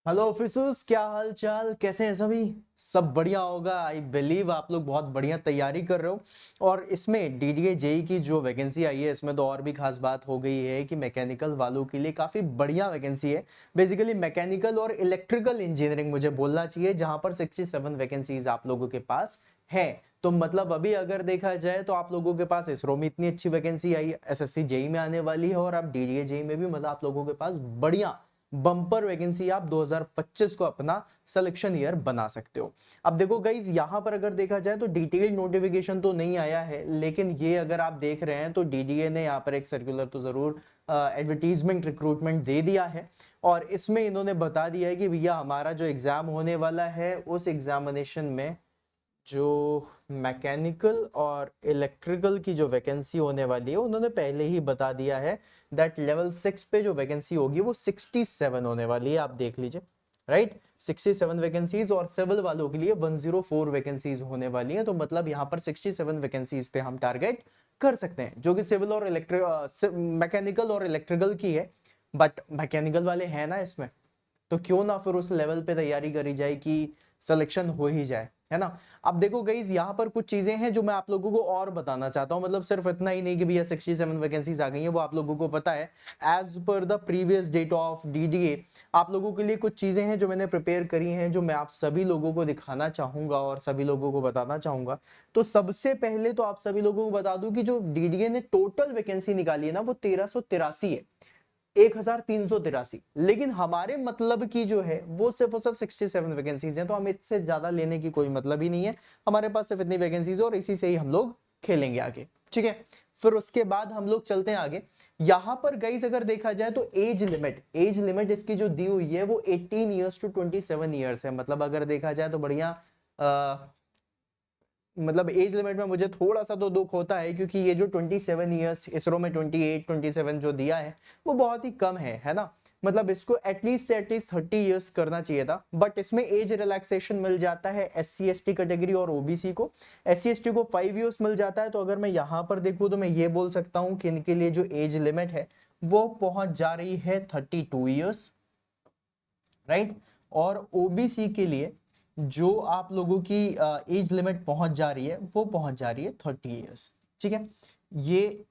Hello officers, क्या हाल चाल, कैसे हैं सभी। सब बढ़िया होगा। आई बिलीव आप लोग बहुत बढ़िया तैयारी कर रहे हो। और इसमें डीडीए जेई की जो वैकेंसी आई है इसमें तो और भी खास बात हो गई है कि मैकेनिकल वालों के लिए काफ़ी बढ़िया वैकेंसी है। बेसिकली मैकेनिकल और इलेक्ट्रिकल इंजीनियरिंग मुझे बोलना चाहिए, जहां पर 67 वैकेंसीज आप लोगों के पास है। तो मतलब अभी अगर देखा जाए तो आप लोगों के पास इसरो में इतनी अच्छी वैकेंसी आई, एसएससी जेई में आने वाली है, और अब डीडीए जेई में भी मतलब आप लोगों के पास बढ़िया बम्पर वैकेंसी आप 2025 को अपना सिलेक्शन ईयर बना सकते हो। अब देखो गाइज, यहां पर अगर देखा जाए तो डिटेल्ड नोटिफिकेशन तो नहीं आया है, लेकिन ये अगर आप देख रहे हैं तो डीडीए ने यहाँ पर एक सर्कुलर तो जरूर एडवर्टीजमेंट रिक्रूटमेंट दे दिया है। और इसमें इन्होंने बता दिया है कि भैया हमारा जो एग्जाम होने वाला है उस एग्जामिनेशन में जो मैकेनिकल और इलेक्ट्रिकल की जो वैकेंसी होने वाली है उन्होंने पहले ही बता दिया है दैट लेवल 6 पे जो वैकेंसी होगी वो 67 होने वाली है। आप देख लीजिए, राइट। 67 वैकेंसीज, और सिविल वालों के लिए 104 वैकेंसीज होने वाली है। तो मतलब यहाँ पर 67 वैकेंसीज पे हम टारगेट कर सकते हैं, जो कि सिविल और मैकेनिकल और इलेक्ट्रिकल की है। बट मैकेनिकल वाले हैं ना इसमें, तो क्यों ना फिर उस लेवल पे तैयारी करी जाए कि सिलेक्शन हो ही जाए, है ना। अब देखो गाइज, यहाँ पर कुछ चीजें हैं जो मैं आप लोगों को और बताना चाहता हूँ। मतलब सिर्फ इतना ही नहीं कि भैया 67 वैकेंसीज आ गई हैं, वो आप लोगों को पता है। As per the previous date of DDA आप लोगों के लिए कुछ चीजें हैं जो मैंने प्रिपेयर करी हैं, जो मैं आप सभी लोगों को दिखाना चाहूंगा और सभी लोगों को बताना चाहूंगा। तो सबसे पहले तो आप सभी लोगों को बता दूं कि जो डीडीए ने टोटल वैकेंसी निकाली है ना वो 1383 है, 1383। लेकिन हमारे मतलब की जो है वो सिर्फ और सिर्फ 67 वैकेंसीज हैं, तो हमें इससे ज्यादा लेने की कोई मतलब ही नहीं है। हमारे पास सिर्फ इतनी वैकेंसीज और इसी से ही हम लोग खेलेंगे आगे, ठीक है। फिर उसके बाद हम लोग चलते हैं आगे। यहां पर गाइस अगर देखा जाए तो एज लिमिट इसकी जो दी हुई है वो 18 ईयर्स टू 27 ईयर्स है। मतलब अगर देखा जाए तो बढ़िया मतलब एज लिमिट में मुझे थोड़ा सा तो दुख होता है, क्योंकि ये जो 27 ईयर्स इसरो में 28 27 जो दिया है वो बहुत ही कम है ना। मतलब इसको एटलीस्ट से एटलीस्ट 30 ईयर्स करना चाहिए था। बट इसमें एज रिलैक्सेशन मिल जाता है SC ST कैटेगरी और ओबीसी को। SC ST को 5 ईयर्स मिल जाता है। तो अगर मैं यहाँ पर देखूँ तो मैं ये बोल सकता हूँ कि इनके लिए जो एज लिमिट है वो पहुंच जा रही है 32 ईयर्स, राइट। और ओबीसी के लिए जो आप लोगों की एज लिमिट पहुंच जा रही है वो पहुंच जा रही है 30 ईयर्स, ठीक है। ये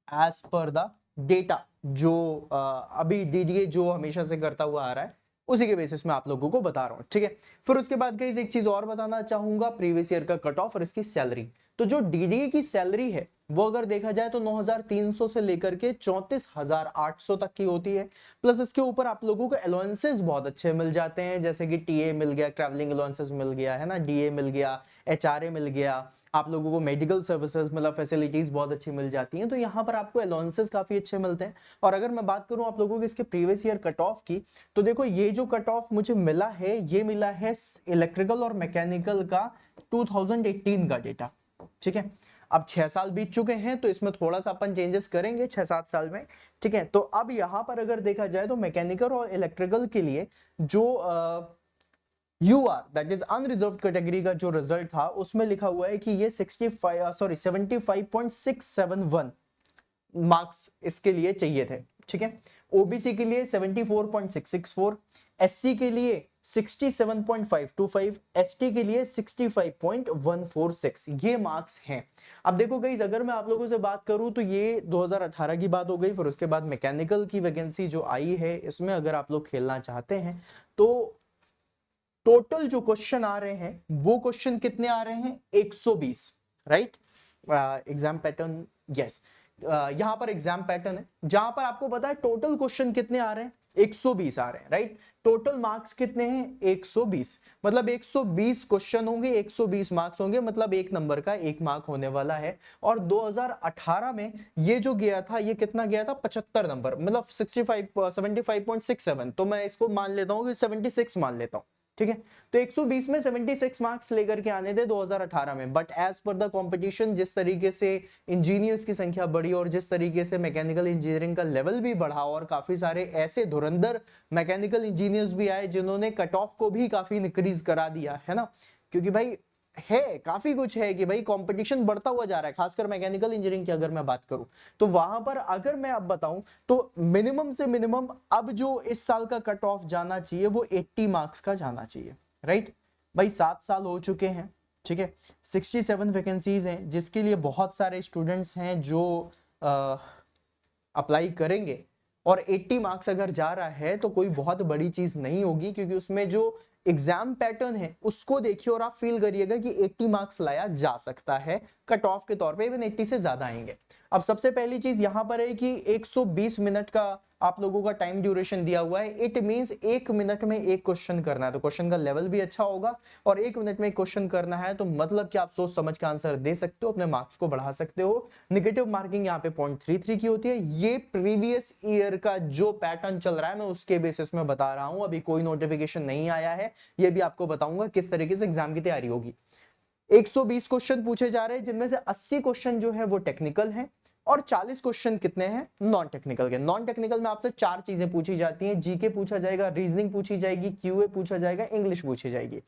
एज पर द डेटा जो अभी डीडीए जो हमेशा से करता हुआ आ रहा है उसी के बेसिस में आप लोगों को बता रहा हूं, ठीक है। फिर उसके बाद गाइस एक चीज और बताना चाहूंगा, प्रीवियस ईयर का कट ऑफ और इसकी सैलरी। तो जो डीडीए की सैलरी है वो अगर देखा जाए तो 9,300 से लेकर के 34,800 तक की होती है। प्लस इसके ऊपर आप लोगों को अलाउंसेस बहुत अच्छे मिल जाते हैं, जैसे कि टीए मिल गया, ट्रैवलिंग अलाउंसेस मिल गया, है ना, डीए मिल गया, एचआरए मिल गया। आप लोगों को मेडिकल सर्विसेज मतलब फैसिलिटीज बहुत अच्छी मिल जाती हैं। तो यहाँ पर आपको अलाउंसेस काफी अच्छे मिलते हैं। और अगर मैं बात करूं आप लोगों के इसके प्रीवियस ईयर कट ऑफ की, तो देखो ये जो कट ऑफ मुझे मिला है ये मिला है इलेक्ट्रिकल और मैकेनिकल का 2018 का डेटा, ठीक है। अब 6 साल बीत चुके हैं तो इसमें थोड़ा सा अपन चेंजेस करेंगे 6-7 साल में, ठीक है। तो अब यहां पर अगर देखा जाए तो मैकेनिकल और इलेक्ट्रिकल के लिए जो UR that is unreserve category का जो रिजल्ट था उसमें लिखा हुआ है कि ये 75.671 मार्क्स इसके लिए चाहिए थे, ठीक है। ओबीसी के लिए 74.664, एससी के लिए 67.525, एसटी के लिए 65.146, ये मार्क्स हैं। अब देखो गाइस, अगर मैं आप लोगों से बात करूं तो ये 2018 की बात हो गई। फिर उसके बाद मैकेनिकल की वैकेंसी जो आई है इसमें अगर आप लोग खेलना चाहते हैं तो टोटल जो क्वेश्चन आ रहे हैं वो क्वेश्चन कितने आ रहे हैं, 120, राइट। एग्जाम पैटर्न, यस, यहां पर एग्जाम पैटर्न है जहां पर आपको पता है टोटल क्वेश्चन कितने आ रहे हैं, 120 आ रहे हैं, राइट। टोटल मार्क्स कितने हैं, 120। मतलब 120 क्वेश्चन होंगे, 120 मार्क्स होंगे, मतलब एक नंबर का एक मार्क होने वाला है। और 2018 में ये जो गया था ये कितना गया था, 75 नंबर, मतलब 75.67। तो मैं इसको मान लेता हूं कि 76 मान लेता हूं, ठीक है। तो 120 में 76 मार्क्स लेकर के आने थे 2018 में। But as per the competition, जिस तरीके से इंजीनियर्स की संख्या बढ़ी और जिस तरीके से मैकेनिकल इंजीनियरिंग का लेवल भी बढ़ा और काफी सारे ऐसे धुरंधर मैकेनिकल इंजीनियर्स भी आए जिन्होंने कट ऑफ को भी काफी इंक्रीज करा दिया, है ना। क्योंकि भाई है, काफी कुछ है कि भाई कंपटीशन बढ़ता हुआ जा रहा है, खासकर मैकेनिकल इंजीनियरिंग की अगर मैं बात करूं तो वहां पर अगर मैं अब बताऊं तो मिनिमम से मिनिमम अब जो इस साल का कट ऑफ जाना चाहिए वो 80 मार्क्स का जाना चाहिए, राइट। भाई 7 साल हो चुके हैं, ठीक है, 67 वैकेंसीज हैं जिसके लिए बहुत सारे स्टूडेंट्स हैं जो अप्लाई करेंगे, और 80 मार्क्स अगर जा रहा है तो कोई बहुत बड़ी चीज नहीं होगी, क्योंकि उसमें जो एग्जाम पैटर्न है उसको देखिए और आप फील करिएगा कि 80 मार्क्स लाया जा सकता है कट ऑफ के तौर पे, इवन 80 से ज्यादा आएंगे। अब सबसे पहली चीज यहां पर है कि 120 मिनट का आप लोगों का टाइम ड्यूरेशन दिया हुआ है। इट मींस 1 मिनट में एक क्वेश्चन करना है, तो क्वेश्चन का लेवल भी अच्छा होगा, और 1 मिनट में एक क्वेश्चन करना है तो मतलब कि आप सोच समझ के आंसर दे सकते हो, अपने मार्क्स को बढ़ा सकते हो। नेगेटिव मार्किंग यहाँ पे 0.33 की होती है। ये प्रीवियस ईयर का जो पैटर्न चल रहा है मैं उसके बेसिस में बता रहा हूं, अभी कोई नोटिफिकेशन नहीं आया है, ये भी आपको बताऊंगा किस तरीके से एग्जाम की तैयारी होगी। 120 क्वेश्चन पूछे जा रहे हैं जिनमें से 80 क्वेश्चन जो है वो टेक्निकल हैं, और 40 क्वेश्चन कितने हैं नॉन टेक्निकल के। नॉन टेक्निकल में आपसे 4 चीजें पूछी जाती हैं, जीके पूछा जाएगा, रीजनिंग पूछी जाएगी, क्यूए पूछा जाएगा, इंग्लिश पूछी जाएगी।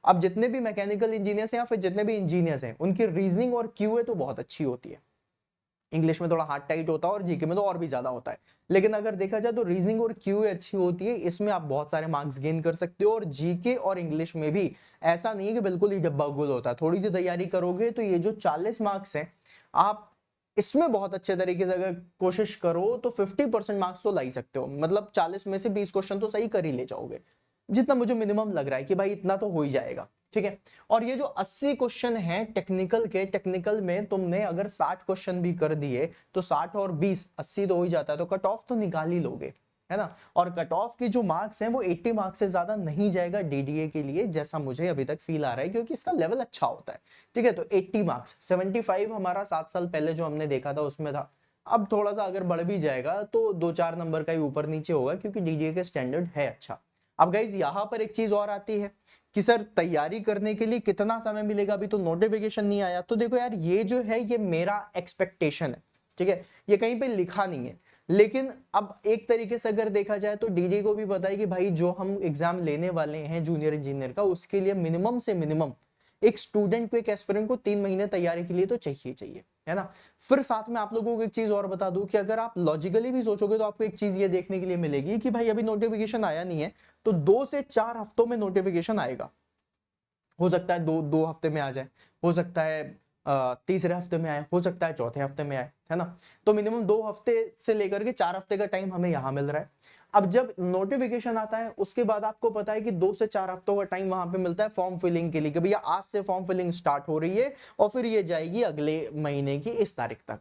अब जितने भी मैकेनिकल इंजीनियर्स हैं या फिर जितने भी इंजीनियर्स हैं उनकी रीजनिंग और क्यूए तो बहुत अच्छी होती है, इंग्लिश में थोड़ा हार्ड टाइट होता है और जीके में तो और भी ज्यादा होता है, लेकिन अगर देखा जाए तो रीजनिंग और क्यूए अच्छी होती है, इसमें आप बहुत सारे मार्क्स गेन कर सकते हो। और जीके और इंग्लिश में भी ऐसा नहीं है कि बिल्कुल ही डब्बा गुल होता है, थोड़ी सी तैयारी करोगे तो ये जो 40 मार्क्स है आप इसमें बहुत अच्छे तरीके से अगर कोशिश करो तो 50% मार्क्स तो ला ही सकते हो, मतलब 40 में से 20 क्वेश्चन तो सही कर ही ले जाओगे, जितना मुझे मिनिमम लग रहा है कि भाई इतना तो हो ही जाएगा, ठीक है। और ये जो 80 क्वेश्चन है टेक्निकल के, टेक्निकल में तुमने अगर 60 क्वेश्चन भी कर दिए तो 60 और 20 80 तो हो ही जाता है, तो कट ऑफ तो निकाल ही लोगे, है ना। और कट ऑफ के जो मार्क्स हैं वो 80 मार्क्स से ज्यादा नहीं जाएगा डीडीए के लिए, जैसा मुझे अभी तक फील आ रहा है, क्योंकि इसका लेवल अच्छा होता है, ठीक है। तो 80 मार्क्स, 75 हमारा 7 साल पहले जो हमने देखा था उसमें था, अब थोड़ा सा अगर बढ़ भी जाएगा तो 2-4 नंबर का ही ऊपर नीचे होगा, क्योंकि डीडीए का स्टैंडर्ड है अच्छा। अब गाइज यहां पर एक चीज और आती है कि सर तैयारी करने के लिए कितना समय मिलेगा, अभी तो नोटिफिकेशन नहीं आया। तो देखो यार, ये जो है ये मेरा एक्सपेक्टेशन है, ठीक है, ये कहीं पे लिखा नहीं है, लेकिन अब एक तरीके से अगर देखा जाए तो डीडी को भी पता है कि भाई जो हम एग्जाम लेने वाले हैं जूनियर इंजीनियर का, उसके लिए मिनिमम से मिनिमम एक स्टूडेंट को, एक एस्पिरेंट को 3 महीने तैयारी के लिए तो चाहिए चाहिए, है ना। फिर साथ में आप लोगों को एक चीज और बता दूं कि अगर आप लॉजिकली भी सोचोगे तो आपको एक चीज ये देखने के लिए मिलेगी कि भाई अभी नोटिफिकेशन आया नहीं है, तो 2 से 4 हफ्तों में नोटिफिकेशन आएगा। हो सकता है दो दो हफ्ते में आ जाए, हो सकता है तीसरे हफ्ते में आए, हो सकता है चौथे हफ्ते में आए, है ना। तो मिनिमम 2 हफ्ते से लेकर के 4 हफ्ते का टाइम हमें यहाँ मिल रहा है। अब जब नोटिफिकेशन आता है उसके बाद आपको पता है कि 2 से 4 हफ्तों का टाइम वहां पे मिलता है फॉर्म फिलिंग के लिए, कि भैया आज से फॉर्म फिलिंग स्टार्ट हो रही है और फिर ये जाएगी अगले महीने की इस तारीख तक।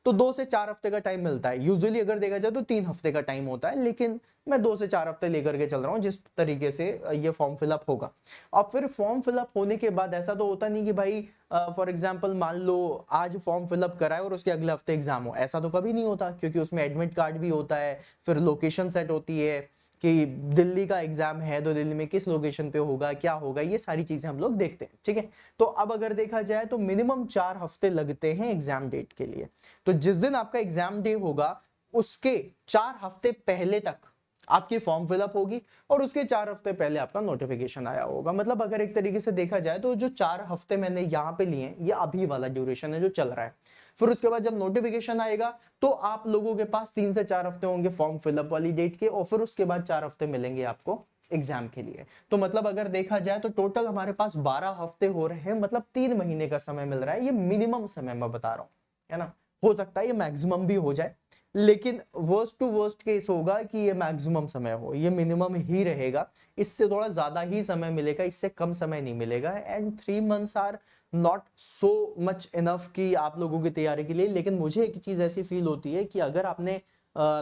तो 2 से 4 हफ्ते का टाइम मिलता है। यूजुअली अगर देखा जाए तो 3 हफ्ते का टाइम होता है, लेकिन मैं 2 से 4 हफ्ते लेकर के चल रहा हूँ जिस तरीके से ये फॉर्म फिलअप होगा। अब फिर फॉर्म फिलअप होने के बाद ऐसा तो होता नहीं कि भाई फॉर एग्जांपल मान लो आज फॉर्म फिलअप करा है और उसके अगले हफ्ते एग्जाम हो, ऐसा तो कभी नहीं होता, क्योंकि उसमें एडमिट कार्ड भी होता है, फिर लोकेशन सेट होती है कि दिल्ली का एग्जाम है तो दिल्ली में किस लोकेशन पे होगा, क्या होगा, ये सारी चीजें हम लोग देखते हैं, ठीक है। तो अब अगर देखा जाए तो मिनिमम 4 हफ्ते लगते हैं एग्जाम डेट के लिए। तो जिस दिन आपका एग्जाम डे होगा उसके 4 हफ्ते पहले तक आपकी फॉर्म फिलअप होगी, और उसके 4 हफ्ते पहले आपका नोटिफिकेशन आया होगा। मतलब अगर एक तरीके से देखा जाए तो जो 4 हफ्ते मैंने यहाँ पे लिए हैं ये अभी वाला ड्यूरेशन है जो चल रहा है। फिर उसके बाद जब नोटिफिकेशन आएगा तो आप लोगों के पास 3 से 4 हफ्ते होंगे फॉर्म फिलअप वाली डेट के, और फिर उसके बाद 4 हफ्ते मिलेंगे आपको एग्जाम के लिए। तो मतलब अगर देखा जाए तो टोटल हमारे पास 12 हफ्ते हो रहे हैं, मतलब 3 महीने का समय मिल रहा है। ये मिनिमम समय मैं बता रहा हूँ, है ना। हो सकता है ये मैक्सिमम भी हो जाए, लेकिन वर्स्ट टू वर्स्ट केस होगा कि ये मैक्सिमम समय हो, ये मिनिमम ही रहेगा। इससे थोड़ा ज्यादा ही समय मिलेगा, इससे कम समय नहीं मिलेगा। And 3 months are not so much enough कि आप लोगों की तैयारी के लिए। लेकिन मुझे एक चीज ऐसी फील होती है कि अगर आपने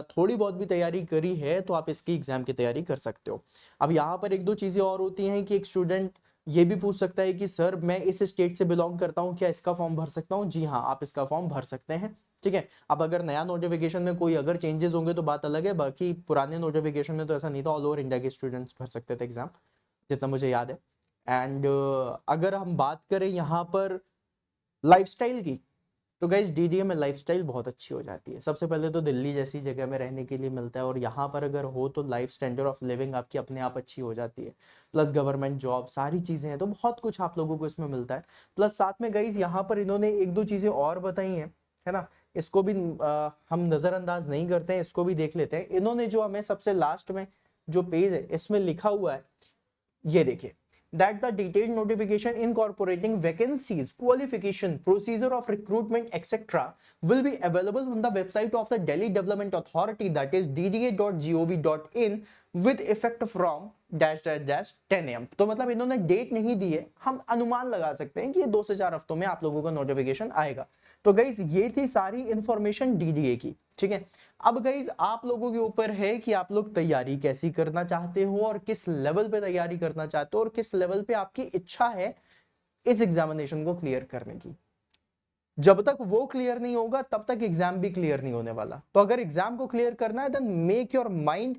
थोड़ी बहुत भी तैयारी करी है तो आप इसकी एग्जाम की तैयारी कर सकते हो। अब यहाँ पर एक दो चीजें और होती हैं कि एक स्टूडेंट ये भी पूछ सकता है कि सर मैं इस स्टेट से बिलोंग करता हूँ, क्या इसका फॉर्म भर सकता हूँ? जी हाँ, आप इसका फॉर्म भर सकते हैं, ठीक है। अब अगर नया नोटिफिकेशन में कोई अगर चेंजेस होंगे तो बात अलग है, बाकी पुराने नोटिफिकेशन में तो ऐसा नहीं था, ऑल ओवर इंडिया के स्टूडेंट्स भर सकते थे एग्जाम, जितना मुझे याद है। एंड अगर हम बात करें यहाँ पर लाइफस्टाइल की, तो गाइज डीडीए में लाइफस्टाइल बहुत अच्छी हो जाती है। सबसे पहले तो दिल्ली जैसी जगह में रहने के लिए मिलता है, और यहाँ पर अगर हो तो लाइफ स्टैंडर्ड ऑफ लिविंग आपकी अपने आप अच्छी हो जाती है। प्लस गवर्नमेंट जॉब, सारी चीज़ें हैं, तो बहुत कुछ आप लोगों को इसमें मिलता है। प्लस साथ में गाइज यहाँ पर इन्होंने एक दो चीज़ें और बताई हैं, है ना, इसको भी हम नज़रअंदाज नहीं करते हैं, इसको भी देख लेते हैं। इन्होंने जो हमें सबसे लास्ट में जो पेज है इसमें लिखा हुआ है, ये देखिए, that the detailed notification incorporating vacancies, qualification, procedure of recruitment, etc. will be available on the website of the Delhi Development Authority, that is dda.gov.in, with effect from -10 AM। तो मतलब इन्होंने डेट नहीं दी है, हम अनुमान लगा सकते हैं कि ये 2 से 4 हफ्तों में आप लोगों का नोटिफिकेशन आएगा। तो गाइज ये थी सारी इंफॉर्मेशन डीडीए की, ठीक है। अब गाइज आप लोगों के ऊपर है कि आप लोग तैयारी कैसी करना चाहते हो और किस लेवल पे तैयारी करना चाहते हो और किस लेवल पे आपकी इच्छा है इस एग्जामिनेशन को क्लियर करने की। जब तक वो क्लियर नहीं होगा तब तक एग्जाम भी क्लियर नहीं होने वाला। तो अगर एग्जाम को क्लियर करना है then make your mind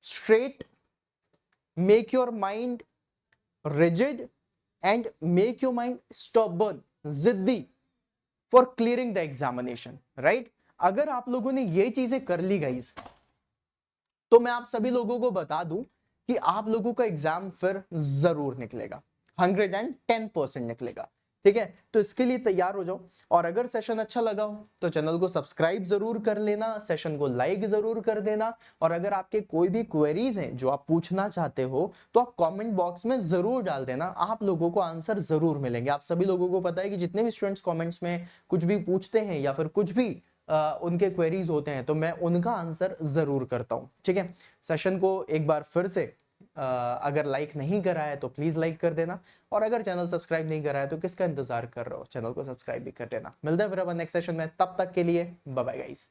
straight, make your mind rigid and make your mind stubborn, जिद्दी, for clearing the examination, right. अगर आप लोगों ने ये चीजें कर ली गाइस, तो मैं आप सभी लोगों को बता दूं कि आप लोगों का एग्जाम फिर जरूर निकलेगा, 110% निकलेगा, ठीक है। तो इसके लिए तैयार हो जाओ, और अगर सेशन अच्छा लगा हो तो चैनल को सब्सक्राइब जरूर कर लेना, सेशन को लाइक जरूर कर देना, और अगर आपके कोई भी क्वेरीज हैं जो आप पूछना चाहते हो तो आप कमेंट बॉक्स में जरूर डाल देना, आप लोगों को आंसर जरूर मिलेंगे। आप सभी लोगों को पता है कि जितने भी स्टूडेंट्स कमेंट्स में कुछ भी पूछते हैं या फिर कुछ भी उनके क्वेरीज होते हैं तो मैं उनका आंसर जरूर करता हूं, ठीक है। सेशन को एक बार फिर से अगर लाइक नहीं करा है तो प्लीज लाइक कर देना, और अगर चैनल सब्सक्राइब नहीं करा है तो किसका इंतजार कर रहे हो, चैनल को सब्सक्राइब भी कर देना। मिलते हैं फिर अपन नेक्स्ट सेशन में, तब तक के लिए बाय बाय गाइस।